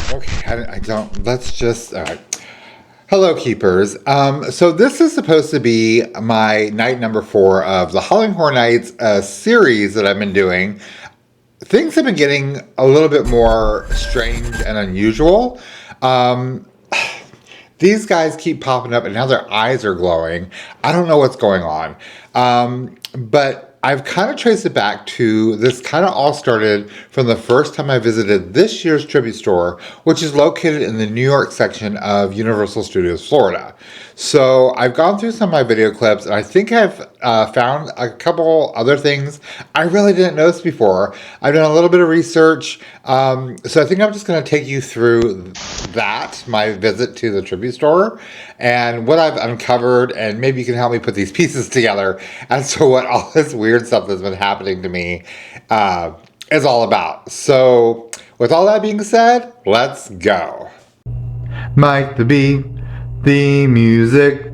Okay, I don't, let's just, all right. Hello, keepers. So this is supposed to be my night number 4 of the Howling Horror Nights series that I've been doing. Things have been getting a little bit more strange and unusual. Um, these guys keep popping up and now their eyes are glowing. I don't know what's going on. But I've kind of traced it back to this kind of all started from the first time I visited this year's tribute store, which is located in the New York section of Universal Studios, Florida. So I've gone through some of my video clips and I think I've found a couple other things I really didn't notice before. I've done a little bit of research. So I think I'm just going to take you through that, my visit to the tribute store, and what I've uncovered, and maybe you can help me put these pieces together as to what all this weird stuff that's been happening to me is all about. So with all that being said, let's go. Mike the Bee, the music.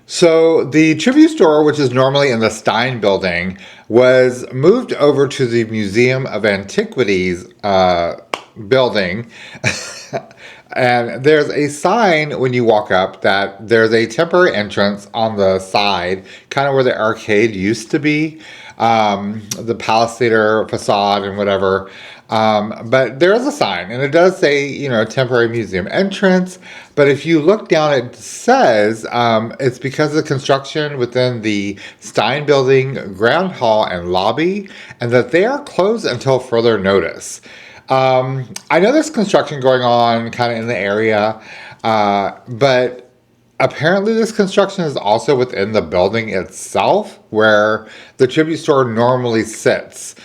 So the tribute store, which is normally in the Stein building, was moved over to the Museum of Antiquities building. And there's a sign when you walk up that there's a temporary entrance on the side, kind of where the arcade used to be, the Palace Theater facade and whatever. But there is a sign, and it does say, temporary museum entrance. But if you look down, it says it's because of the construction within the Stein building, ground hall, and lobby, and that they are closed until further notice. I know there's construction going on kind of in the area, but apparently this construction is also within the building itself where the tribute store normally sits.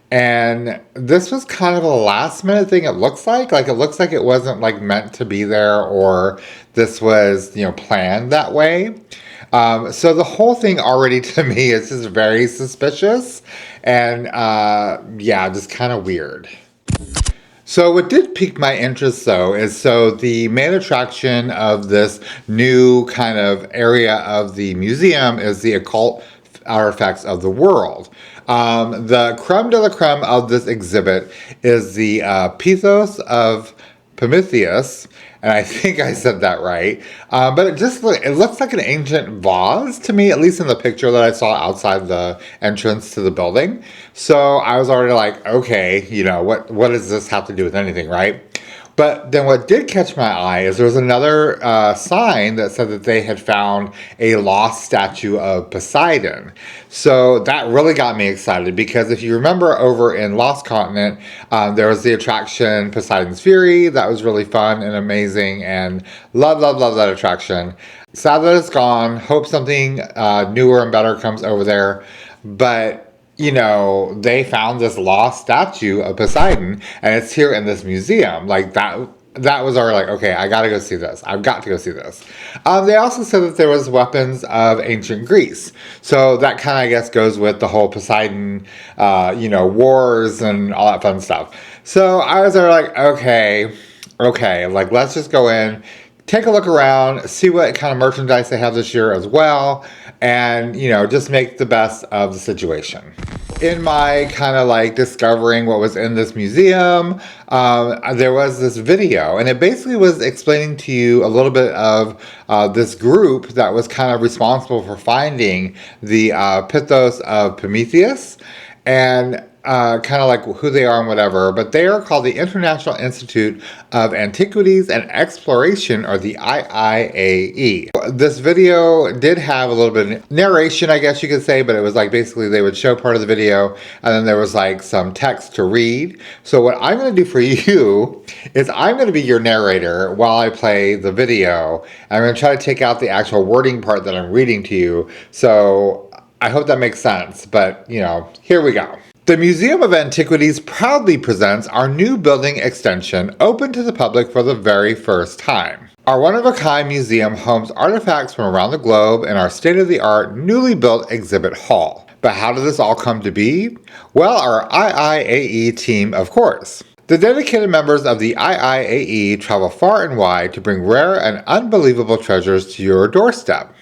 And this was kind of a last minute thing, it looks like. It looks like it wasn't meant to be there, or this was, planned that way. So the whole thing already to me is just very suspicious and just kind of weird. So what did pique my interest though is the main attraction of this new kind of area of the museum is the occult artifacts of the world. The creme de la creme of this exhibit is the Pithos of Prometheus, and I think I said that right. But it looks like an ancient vase to me, at least in the picture that I saw outside the entrance to the building. So I was already like, okay, what does this have to do with anything, right? But then what did catch my eye is there was another sign that said that they had found a lost statue of Poseidon. So that really got me excited because if you remember over in Lost Continent, there was the attraction Poseidon's Fury. That was really fun and amazing, and love that attraction. Sad that it's gone. Hope something newer and better comes over there. But they found this lost statue of Poseidon, and it's here in this museum. That was already okay, I gotta go see this. I've got to go see this. They also said that there was weapons of ancient Greece. So that kind of, I guess, goes with the whole Poseidon, wars and all that fun stuff. So I was already okay, let's just go in, take a look around, see what kind of merchandise they have this year as well, and, just make the best of the situation. In my kind of discovering what was in this museum, there was this video, and it basically was explaining to you a little bit of this group that was kind of responsible for finding the Pithos of Prometheus, and kind of who they are and whatever, but they are called the International Institute of Antiquities and Exploration, or the IIAE. This video did have a little bit of narration, I guess you could say, but it was basically they would show part of the video and then there was some text to read. So what I'm going to do for you is I'm going to be your narrator while I play the video. I'm going to try to take out the actual wording part that I'm reading to you. So I hope that makes sense, but here we go. The Museum of Antiquities proudly presents our new building extension open to the public for the very first time. Our one-of-a-kind museum homes artifacts from around the globe in our state-of-the-art, newly built exhibit hall. But how did this all come to be? Well, our IIAE team, of course. The dedicated members of the IIAE travel far and wide to bring rare and unbelievable treasures to your doorstep.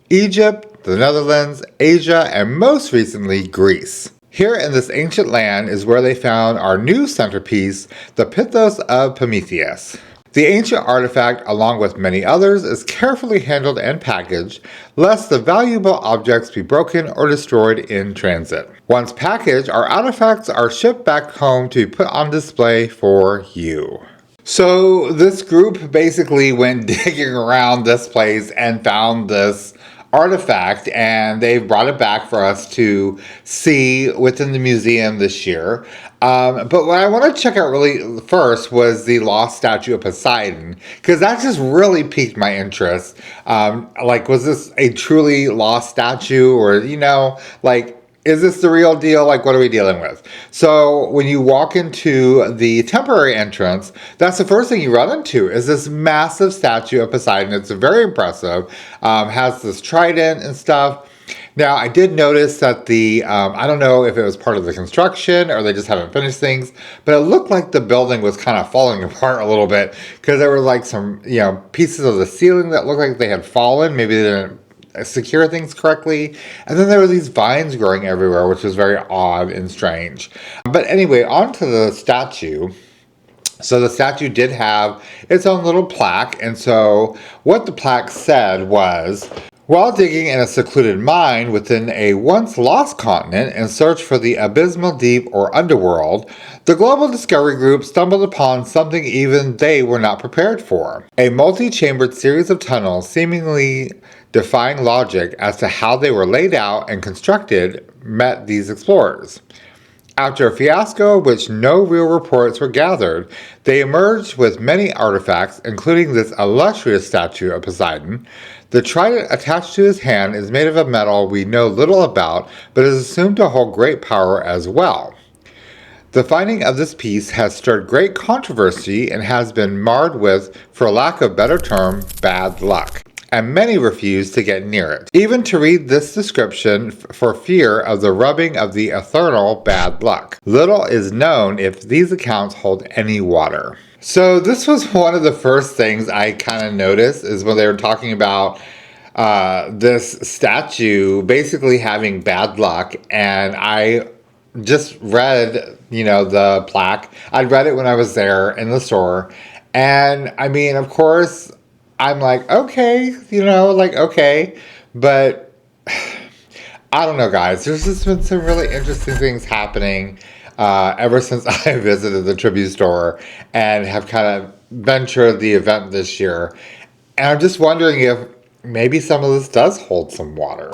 Egypt, the Netherlands, Asia, and most recently, Greece. Here in this ancient land is where they found our new centerpiece, the Pythos of Prometheus. The ancient artifact, along with many others, is carefully handled and packaged, lest the valuable objects be broken or destroyed in transit. Once packaged, our artifacts are shipped back home to be put on display for you. So this group basically went digging around this place and found this artifact, and they've brought it back for us to see within the museum this year. But what I want to check out really first was the lost statue of Poseidon, because that just really piqued my interest. Like, was this a truly lost statue, or, like, is this the real deal? Like, what are we dealing with? So when you walk into the temporary entrance, that's the first thing you run into is this massive statue of Poseidon. It's very impressive. Has this trident and stuff. Now, I did notice that I don't know if it was part of the construction or they just haven't finished things, but it looked like the building was kind of falling apart a little bit because there were like some, pieces of the ceiling that looked like they had fallen. Maybe they didn't secure things correctly, and then there were these vines growing everywhere, which was very odd and strange. But anyway, on to the statue. So the statue did have its own little plaque, and so what the plaque said was, while digging in a secluded mine within a once lost continent in search for the abysmal deep or underworld, the Global Discovery Group stumbled upon something even they were not prepared for. A multi-chambered series of tunnels seemingly defying logic as to how they were laid out and constructed met these explorers. After a fiasco of which no real reports were gathered, they emerged with many artifacts, including this illustrious statue of Poseidon. The trident attached to his hand is made of a metal we know little about, but is assumed to hold great power as well. The finding of this piece has stirred great controversy and has been marred with, for lack of better term, bad luck, and many refuse to get near it, even to read this description for fear of the rubbing of the eternal bad luck. Little is known if these accounts hold any water. So this was one of the first things I kind of noticed is when they were talking about this statue basically having bad luck, and I just read, the plaque. I'd read it when I was there in the store, and I mean, of course, I'm like, okay, okay, but I don't know, guys. There's just been some really interesting things happening ever since I visited the tribute store and have kind of ventured the event this year. And I'm just wondering if maybe some of this does hold some water.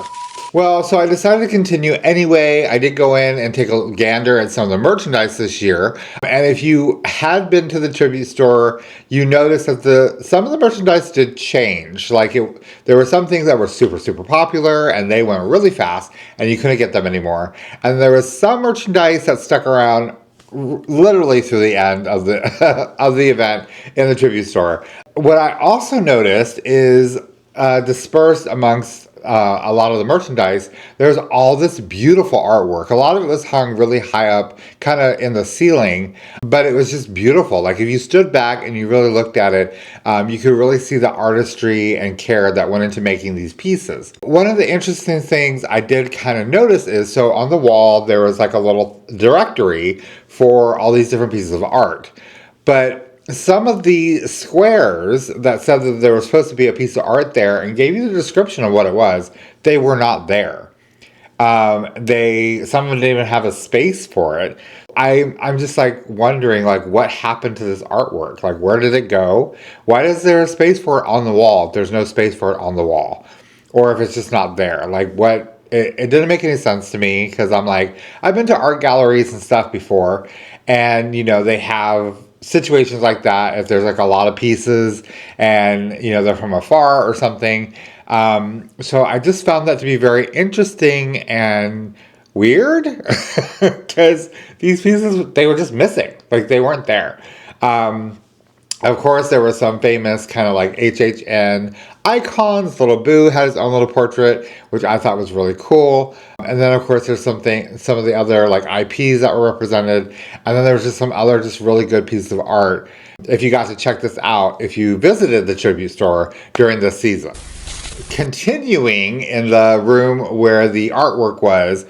Well, so I decided to continue anyway. I did go in and take a gander at some of the merchandise this year. And if you had been to the tribute store, you noticed that some of the merchandise did change. There were some things that were super, super popular and they went really fast and you couldn't get them anymore. And there was some merchandise that stuck around literally through the end of the of the event in the tribute store. What I also noticed is dispersed amongst a lot of the merchandise, there's all this beautiful artwork. A lot of it was hung really high up, kind of in the ceiling, but it was just beautiful. Like if you stood back and you really looked at it, you could really see the artistry and care that went into making these pieces. One of the interesting things I did kind of notice is, so on the wall, there was like a little directory for all these different pieces of art. But some of the squares that said that there was supposed to be a piece of art there and gave you the description of what it was, they were not there. Some of them didn't even have a space for it. I'm just like wondering, like, what happened to this artwork? Like, where did it go? Why is there a space for it on the wall if there's no space for it on the wall? Or if it's just not there? Like, what? It didn't make any sense to me, because I'm like, I've been to art galleries and stuff before, and they have situations like that if there's like a lot of pieces and they're from afar or something. So I just found that to be very interesting and weird because these pieces, they were just missing, like they weren't there. Of course, there were some famous kind of like HHN icons. Little Boo had his own little portrait, which I thought was really cool. And then, of course, there's some of the other like IPs that were represented. And then there was just some other just really good pieces of art. If you got to check this out, if you visited the tribute store during this season. Continuing in the room where the artwork was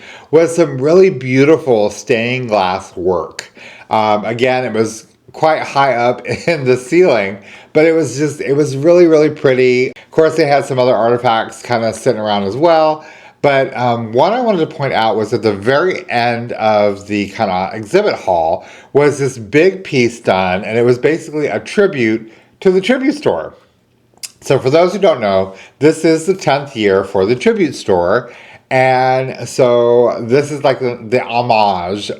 some really beautiful stained glass work. Again, it was quite high up in the ceiling, but it was really, really pretty. Of course, they had some other artifacts kind of sitting around as well. But what I wanted to point out was at the very end of the kind of exhibit hall was this big piece done, and it was basically a tribute to the tribute store. So for those who don't know, this is the 10th year for the Tribute Store. And so this is like the homage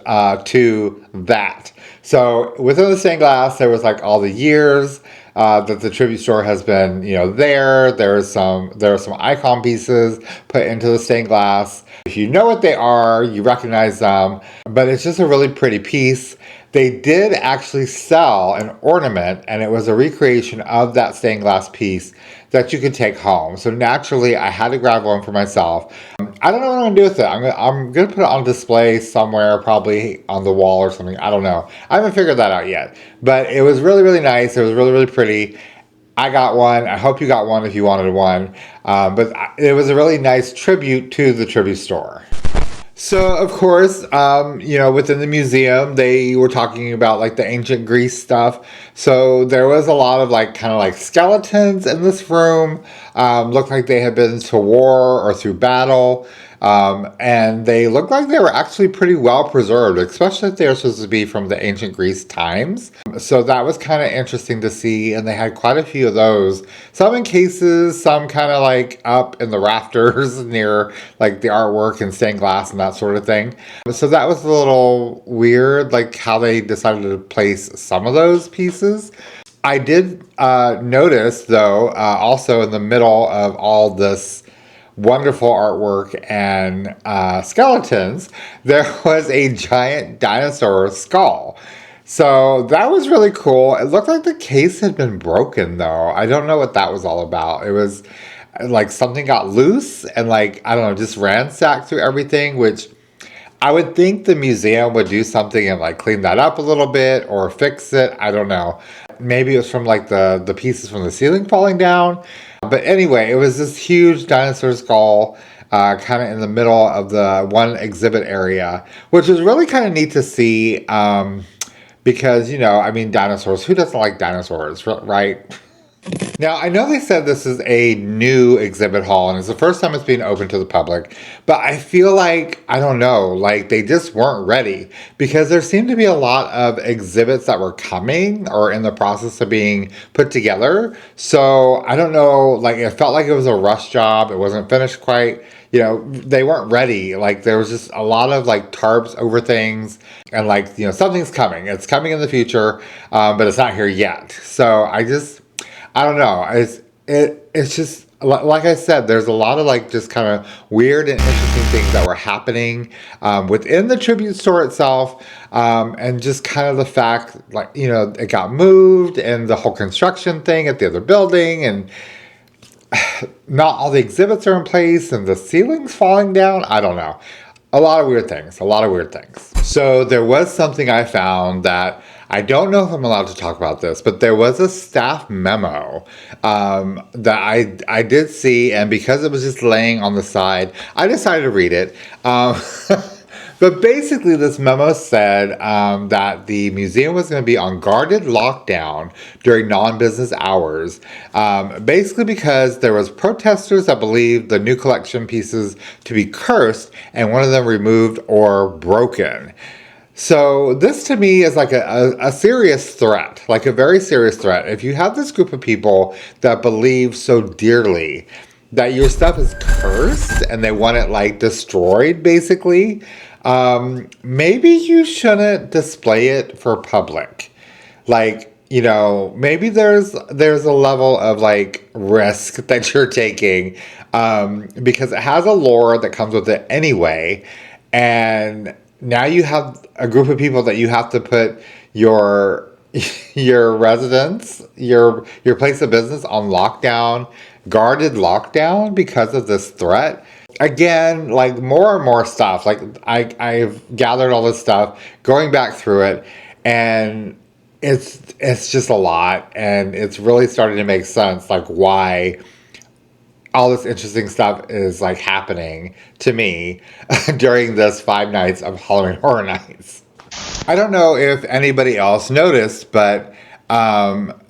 to that. So within the stained glass, there was like all the years that the Tribute Store has been, there. There are some icon pieces put into the stained glass. If you know what they are, you recognize them. But it's just a really pretty piece. They did actually sell an ornament, and it was a recreation of that stained glass piece that you could take home. So naturally, I had to grab one for myself. I don't know what I'm gonna do with it. I'm gonna put it on display somewhere, probably on the wall or something. I don't know. I haven't figured that out yet. But it was really, really nice. It was really, really pretty. I got one. I hope you got one if you wanted one. But it was a really nice tribute to the Tribute Store. So, of course, within the museum, they were talking about like the ancient Greece stuff. So there was a lot of kind of skeletons in this room. Looked like they had been to war or through battle. And they looked like they were actually pretty well preserved, especially if they were supposed to be from the ancient Greece times. So that was kind of interesting to see. And they had quite a few of those. Some in cases, some kind of up in the rafters near the artwork and stained glass and that sort of thing. So that was a little weird, how they decided to place some of those pieces. I did notice, though, also in the middle of all this wonderful artwork and skeletons, there was a giant dinosaur skull. So that was really cool. It looked like the case had been broken, though. I don't know what that was all about. It was something got loose and I don't know, just ransacked through everything, which I would think the museum would do something and clean that up a little bit or fix it. I don't know. Maybe it was from the pieces from the ceiling falling down. But anyway, it was this huge dinosaur skull kind of in the middle of the one exhibit area, which was really kind of neat to see because, dinosaurs. Who doesn't like dinosaurs, right? Now, I know they said this is a new exhibit hall and it's the first time it's being open to the public, but I feel I don't know, they just weren't ready because there seemed to be a lot of exhibits that were coming or in the process of being put together. So I don't know, it felt like it was a rush job. It wasn't finished quite. They weren't ready. There was just a lot of tarps over things and something's coming. It's coming in the future, but it's not here yet. So I don't know. It's just like I said. There's a lot of just kind of weird and interesting things that were happening within the tribute store itself, and just kind of the fact it got moved and the whole construction thing at the other building, and not all the exhibits are in place and the ceiling's falling down. I don't know. A lot of weird things. So there was something I found that I don't know if I'm allowed to talk about this, but there was a staff memo that I did see, and because it was just laying on the side, I decided to read it. But basically, this memo said that the museum was going to be on guarded lockdown during non-business hours, basically because there was protesters that believed the new collection pieces to be cursed and one of them removed or broken. So this to me is a serious threat, a very serious threat. If you have this group of people that believe so dearly that your stuff is cursed and they want it destroyed, basically, maybe you shouldn't display it for public. Maybe there's a level of risk that you're taking, because it has a lore that comes with it anyway. And now you have a group of people that you have to put your residence, your place of business on lockdown, guarded lockdown because of this threat. Again, more and more stuff. I've gathered all this stuff, going back through it, and it's just a lot, and it's really starting to make sense, why all this interesting stuff is like happening to me during this 5 nights of Halloween Horror Nights. I don't know if anybody else noticed, but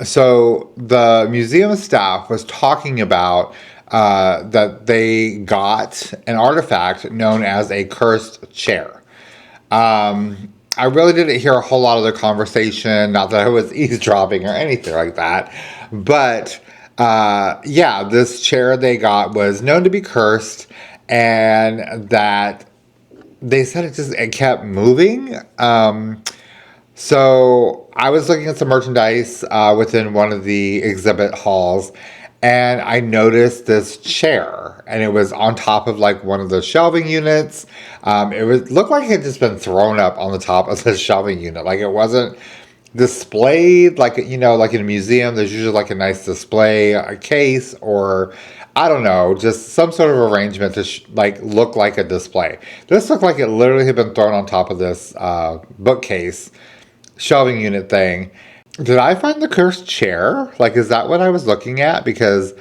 so the museum staff was talking about that they got an artifact known as a cursed chair. I really didn't hear a whole lot of their conversation, not that I was eavesdropping or anything like that, but yeah, this chair they got was known to be cursed, and that they said it kept moving. So I was looking at some merchandise within one of the exhibit halls, and I noticed this chair, and it was on top of like one of the shelving units. It was looked like it had just been thrown up on the top of the shelving unit, like it wasn't displayed like like in a museum. There's usually like a nice display, a case, or I don't know, just some sort of arrangement to like look like a display. This looked like it literally had been thrown on top of this bookcase shelving unit thing. Did I find the cursed chair? Like, is that what I was looking at? Because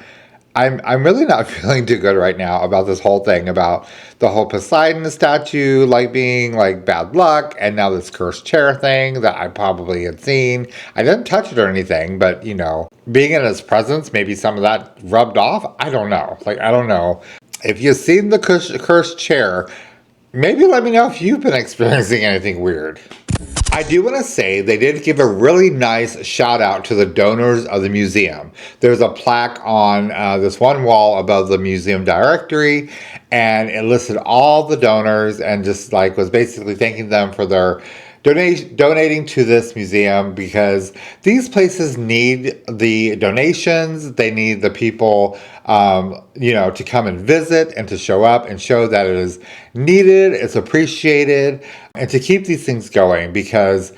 I'm really not feeling too good right now about this whole thing, about the whole Poseidon statue like being like bad luck, and now this cursed chair thing that I probably had seen. I didn't touch it or anything, but being in his presence, maybe some of that rubbed off. I don't know. Like, I don't know. If you've seen the cursed chair, maybe let me know if you've been experiencing anything weird. I do want to say they did give a really nice shout out to the donors of the museum. There's a plaque on this one wall above the museum directory, and it listed all the donors and just like was basically thanking them for their donating to this museum, because these places need the donations. They need the people, to come and visit and to show up and show that it is needed, it's appreciated, and to keep these things going, because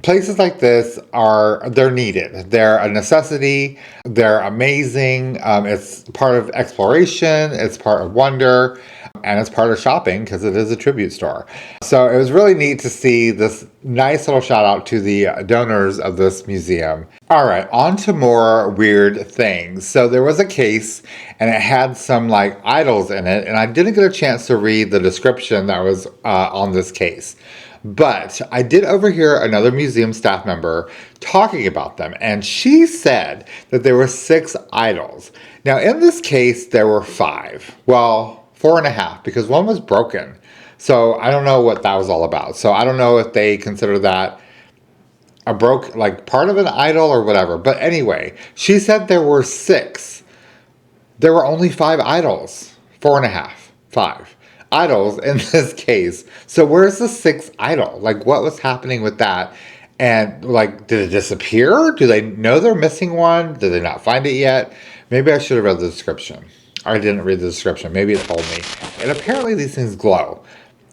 places like this they're needed. They're a necessity. They're amazing. It's part of exploration. It's part of wonder. And it's part of shopping because it is a tribute store. So it was really neat to see this nice little shout out to the donors of this museum. All right, on to more weird things. So there was a case and it had some like idols in it, and I didn't get a chance to read the description that was on this case. But I did overhear another museum staff member talking about them, and she said that there were 6 idols. Now in this case, there were 5. Well, 4.5, because one was broken. So I don't know what that was all about. So I don't know if they consider that a part of an idol or whatever. But anyway, she said there were 6. There were only 5 idols. 4.5, 5 idols in this case. So where's the 6th idol? Like, what was happening with that? And like, did it disappear? Do they know they're missing one? Did they not find it yet? Maybe I should have read the description. I didn't read the description. Maybe it told me. And apparently these things glow.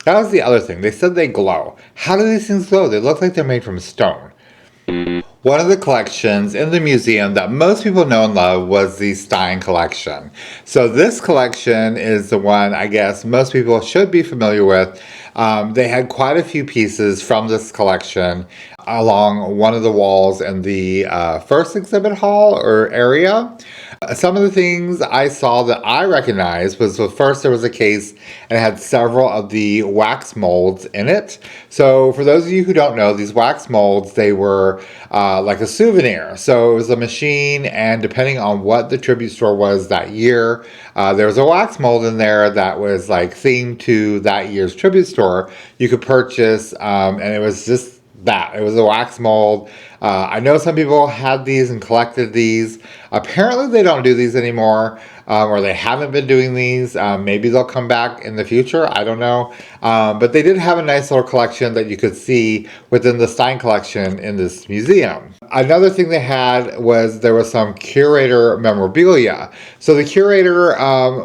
That was the other thing. They said they glow. How do these things glow? They look like they're made from stone. One of the collections in the museum that most people know and love was the Stein collection. So this collection is the one I guess most people should be familiar with. They had quite a few pieces from this collection along one of the walls in the first exhibit hall or area. Some of the things I saw that I recognized was, well, first there was a case and it had several of the wax molds in it. So for those of you who don't know, these wax molds, they were like a souvenir. So it was a machine, and depending on what the tribute store was that year, there was a wax mold in there that was like themed to that year's tribute store. You could purchase, and it was just that. It was a wax mold. I know some people had these and collected these. Apparently they don't do these anymore, or they haven't been doing these. Maybe they'll come back in the future. I don't know. But they did have a nice little collection that you could see within the Stein collection in this museum. Another thing they had was there was some curator memorabilia. So the curator,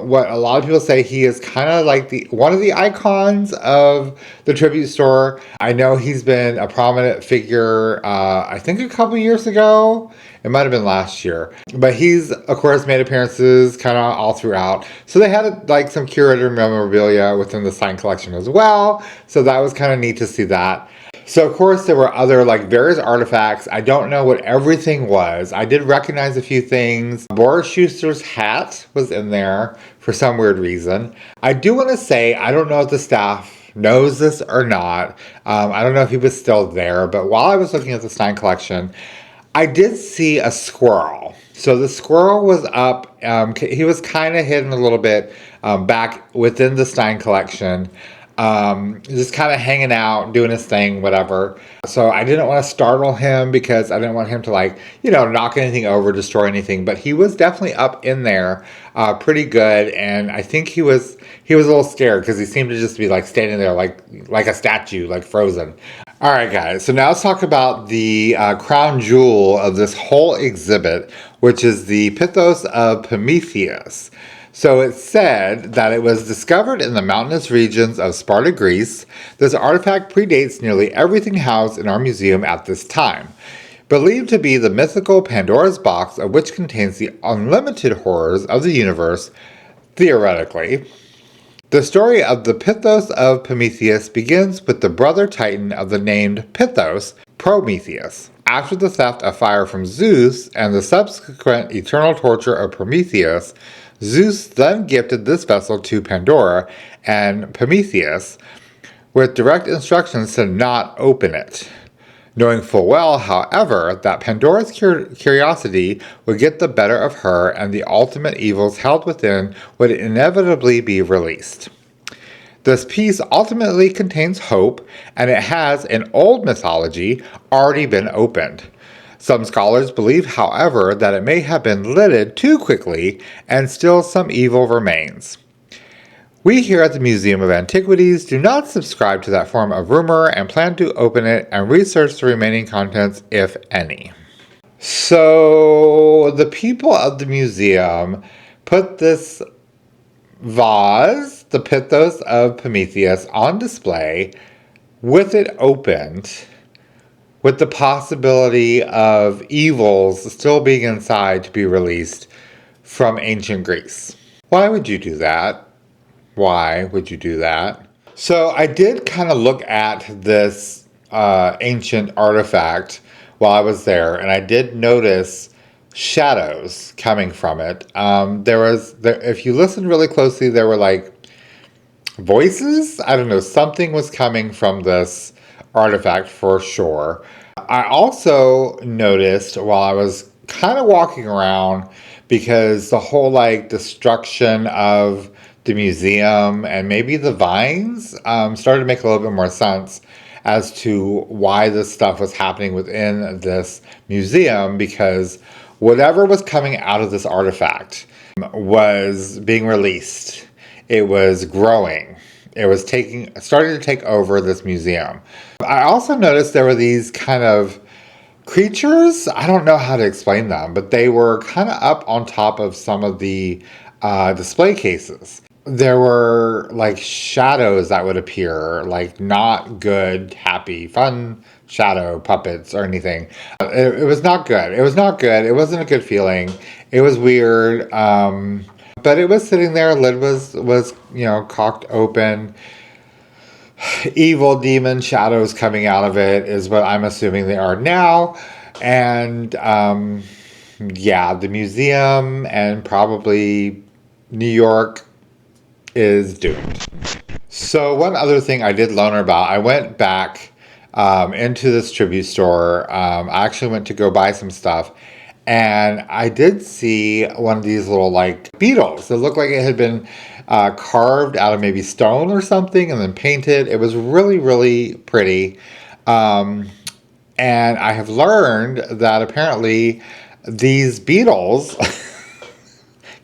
what a lot of people say, he is kind of like one of the icons of the tribute store. I know he's been a prominent figure, I think a couple years ago. It might have been last year. But he's, of course, made appearances kind of all throughout. So they had like some curated memorabilia within the signed collection as well. So that was kind of neat to see that. So of course there were other like various artifacts. I don't know what everything was. I did recognize a few things. Boris Schuster's hat was in there for some weird reason. I do want to say, I don't know if the staff knows this or not. I don't know if he was still there, but while I was looking at the Stein collection, I did see a squirrel. So the squirrel was up. He was kind of hidden a little bit back within the Stein collection. Just kind of hanging out, doing his thing, whatever. So I didn't want to startle him because I didn't want him to like, knock anything over, destroy anything. But he was definitely up in there, pretty good. And I think he was a little scared because he seemed to just be like standing there like a statue, like frozen. All right, guys. So now let's talk about the crown jewel of this whole exhibit, which is the Pythos of Prometheus. So it said that it was discovered in the mountainous regions of Sparta, Greece. This artifact predates nearly everything housed in our museum at this time. Believed to be the mythical Pandora's box, of which contains the unlimited horrors of the universe, theoretically. The story of the Pythos of Prometheus begins with the brother titan of the named Pythos, Prometheus. After the theft of fire from Zeus and the subsequent eternal torture of Prometheus, Zeus then gifted this vessel to Pandora and Prometheus with direct instructions to not open it, knowing full well, however, that Pandora's curiosity would get the better of her and the ultimate evils held within would inevitably be released. This piece ultimately contains hope, and it has, in old mythology, already been opened. Some scholars believe, however, that it may have been lidded too quickly and still some evil remains. We here at the Museum of Antiquities do not subscribe to that form of rumor and plan to open it and research the remaining contents, if any. So the people of the museum put this vase, the Pythos of Prometheus, on display with it opened, with the possibility of evils still being inside to be released from ancient Greece. Why would you do that? Why would you do that? So I did kind of look at this ancient artifact while I was there, and I did notice shadows coming from it. If you listen really closely, there were like voices. I don't know, something was coming from this artifact for sure. I also noticed while I was kind of walking around, because the whole like destruction of the museum and maybe the vines started to make a little bit more sense as to why this stuff was happening within this museum, because whatever was coming out of this artifact was being released. It was growing. It was starting to take over this museum. I also noticed there were these kind of creatures. I don't know how to explain them, but they were kind of up on top of some of the display cases. There were like shadows that would appear, like not good, happy, fun shadow puppets or anything. It was not good. It was not good. It wasn't a good feeling. It was weird. But it was sitting there. Lid was cocked open. Evil demon shadows coming out of it is what I'm assuming they are now. And the museum and probably New York is doomed. So one other thing I did learn about, I went back into this tribute store. I actually went to go buy some stuff, and I did see one of these little like beetles that looked like it had been carved out of maybe stone or something and then painted. It was really, really pretty. And I have learned that apparently these beetles,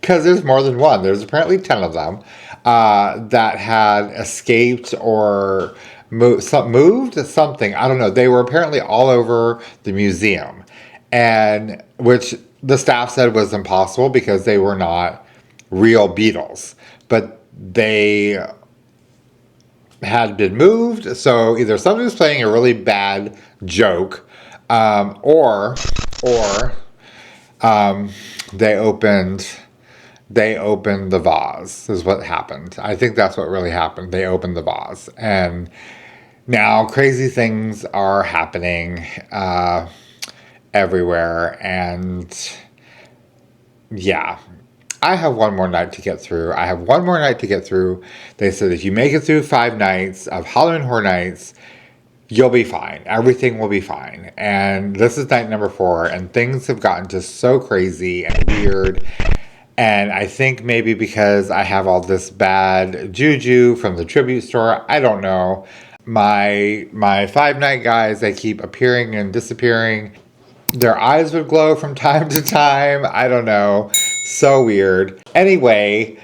because there's more than one, there's apparently 10 of them, that had escaped or moved something. I don't know. They were apparently all over the museum, and which the staff said was impossible because they were not real beetles, but they had been moved. So either somebody was playing a really bad joke, or They opened the vase is what happened. I think that's what really happened. They opened the vase, and now crazy things are happening everywhere. And yeah, I have one more night to get through. They said if you make it through 5 nights of Halloween Horror Nights, you'll be fine. Everything will be fine. And this is night number 4, and things have gotten just so crazy and weird. And I think maybe because I have all this bad juju from the tribute store, I don't know. My 5 night guys, they keep appearing and disappearing. Their eyes would glow from time to time. I don't know. So weird. Anyway,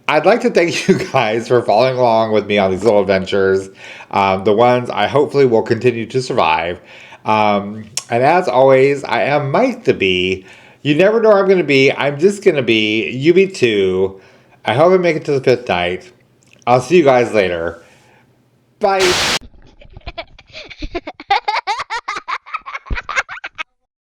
I'd like to thank you guys for following along with me on these little adventures. The ones I hopefully will continue to survive. And as always, I am Mike the Bee. You never know where I'm going to be. I'm just going to be. You be too. I hope I make it to the 5th night. I'll see you guys later. Bye.